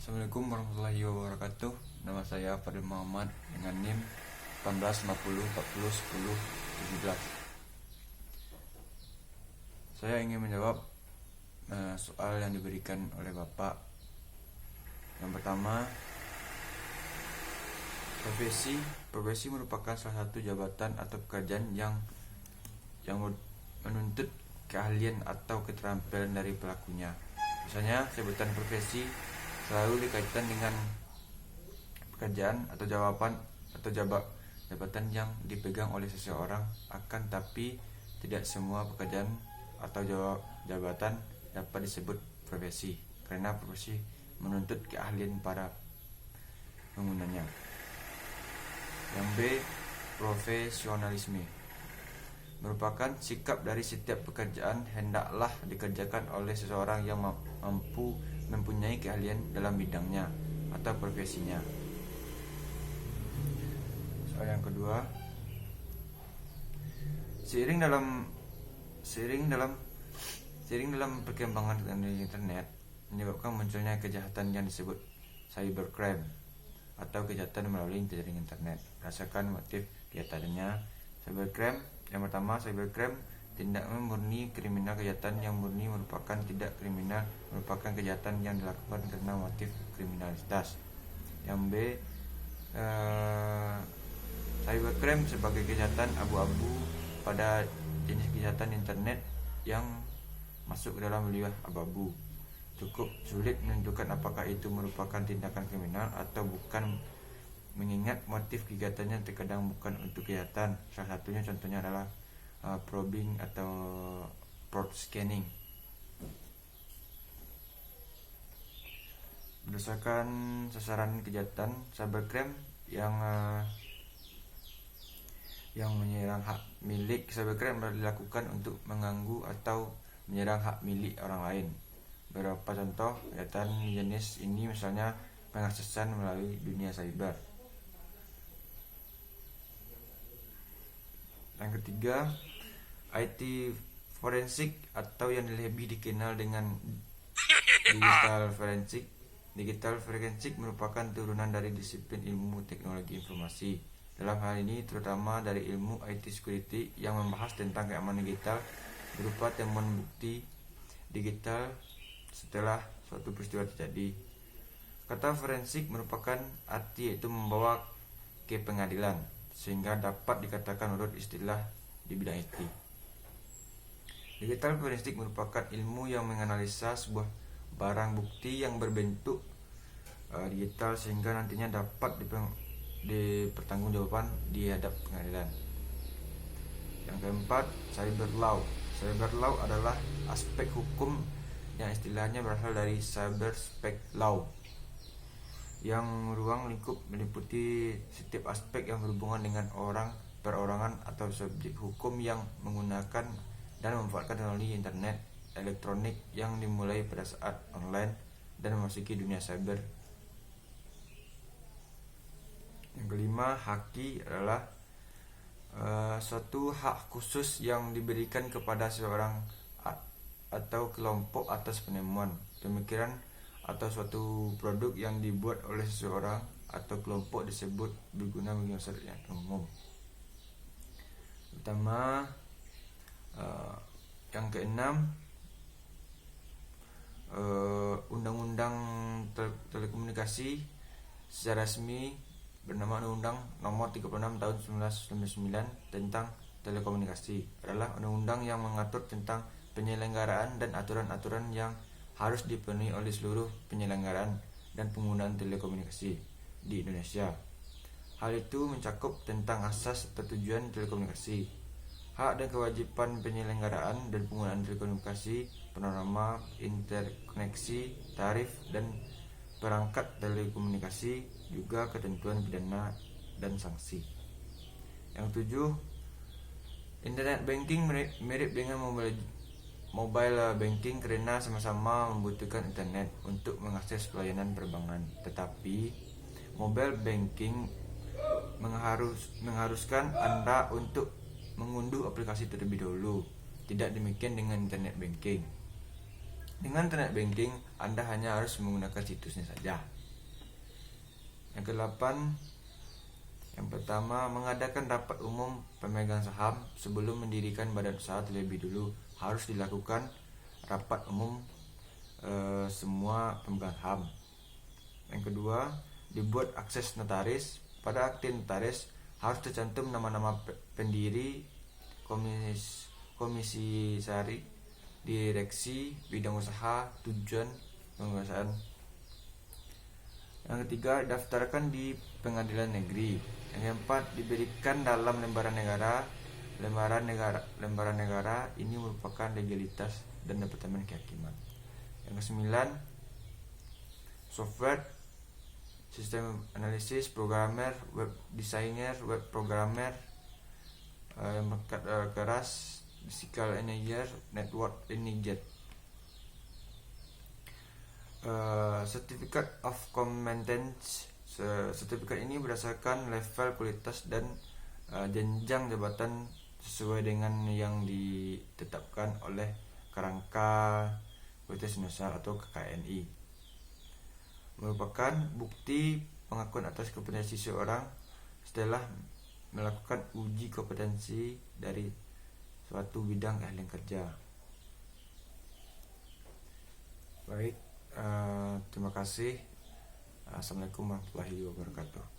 Assalamualaikum warahmatullahi wabarakatuh. Nama saya Fadil Muhammad dengan NIM 1850401017. Saya ingin menjawab soal yang diberikan oleh Bapak. Yang pertama, profesi merupakan salah satu jabatan atau pekerjaan yang menuntut keahlian atau keterampilan dari pelakunya. Misalnya, sebutan profesi selalu dikaitkan dengan pekerjaan atau jabatan yang dipegang oleh seseorang, akan tapi tidak semua pekerjaan atau jabatan dapat disebut profesi karena profesi menuntut keahlian para penggunanya. Yang B, profesionalisme merupakan sikap dari setiap pekerjaan hendaklah dikerjakan oleh seseorang yang mempunyai keahlian dalam bidangnya atau profesinya. Soal yang kedua, seiring dalam perkembangan teknologi internet menyebabkan munculnya kejahatan yang disebut cybercrime atau kejahatan melalui jaringan internet. Berdasarkan motif kejahatannya, yang pertama, cybercrime tindak murni kriminal. Kejahatan yang murni merupakan tidak kriminal, merupakan kejahatan yang dilakukan karena motif kriminalitas. Yang B, cybercrime sebagai kejahatan abu-abu pada jenis kejahatan internet yang masuk ke dalam wilayah abu-abu. Cukup sulit menentukan apakah itu merupakan tindakan kriminal atau bukan, mengingat motif kegiatannya terkadang bukan untuk kejahatan. Salah satunya contohnya adalah probing atau fraud scanning. Berdasarkan sasaran kejahatan cybercrime yang menyerang hak milik, cybercrime dilakukan untuk mengganggu atau menyerang hak milik orang lain. Beberapa contoh kejahatan jenis ini misalnya pengaksesan melalui dunia cyber. Yang ketiga, IT forensik atau yang lebih dikenal dengan digital forensik. Digital forensik merupakan turunan dari disiplin ilmu teknologi informasi. Dalam hal ini terutama dari ilmu IT security yang membahas tentang keamanan digital berupa temuan bukti digital setelah suatu peristiwa terjadi. Kata forensik merupakan arti yaitu membawa ke pengadilan, sehingga dapat dikatakan menurut istilah di bidang IT. Digital forensik merupakan ilmu yang menganalisa sebuah barang bukti yang berbentuk digital sehingga nantinya dapat dipertanggungjawabkan di hadap pengadilan. Yang keempat, cyber law. Cyber law adalah aspek hukum yang istilahnya berasal dari cyber spec law, yang ruang lingkup meliputi setiap aspek yang berhubungan dengan orang, perorangan atau subjek hukum yang menggunakan dan memanfaatkan teknologi internet elektronik yang dimulai pada saat online dan memasuki dunia cyber. Yang kelima, haki adalah suatu hak khusus yang diberikan kepada seseorang atau kelompok atas penemuan, pemikiran atau suatu produk yang dibuat oleh seseorang atau kelompok disebut berguna bagi masyarakat yang umum. Pertama, yang keenam, Undang-Undang Telekomunikasi secara resmi bernama Undang-Undang Nomor 36 Tahun 1999 tentang telekomunikasi adalah undang-undang yang mengatur tentang penyelenggaraan dan aturan-aturan yang harus dipenuhi oleh seluruh penyelenggaraan dan penggunaan telekomunikasi di Indonesia. Hal itu mencakup tentang asas atau tujuan telekomunikasi, hak dan kewajiban penyelenggaraan dan penggunaan telekomunikasi, panorama interkoneksi, tarif dan perangkat telekomunikasi, juga ketentuan pidana dan sanksi. Yang tujuh, internet banking mirip dengan mobile banking karena sama-sama membutuhkan internet untuk mengakses pelayanan perbankan. Tetapi mobile banking mengharuskan Anda untuk mengunduh aplikasi terlebih dahulu. Tidak demikian dengan internet banking. Dengan internet banking, Anda hanya harus menggunakan situsnya saja. Yang ke-8, yang pertama, mengadakan rapat umum pemegang saham sebelum mendirikan badan usaha terlebih dulu. Harus dilakukan rapat umum semua pemegang saham. Yang kedua, dibuat akses notaris. Pada akte notaris harus tercantum nama-nama pendiri, komisaris, direksi, bidang usaha, tujuan penguasaan. Yang ketiga, daftarkan di pengadilan negeri. Yang keempat, diberikan dalam lembaran negara. Lembaran negara ini merupakan legalitas dan departemen kehakiman. Yang kesembilan, software, sistem analisis, programmer, web designer, web programmer, keras, physical engineer, network engineer. Certificate of Competence. Sertifikat ini berdasarkan level kualitas dan jenjang jabatan sesuai dengan yang ditetapkan oleh Kerangka Kualitas Nasional atau KKNI. Merupakan bukti pengakuan atas kompetensi seseorang setelah melakukan uji kompetensi dari suatu bidang keahlian kerja. Baik, terima kasih. Assalamualaikum warahmatullahi wabarakatuh.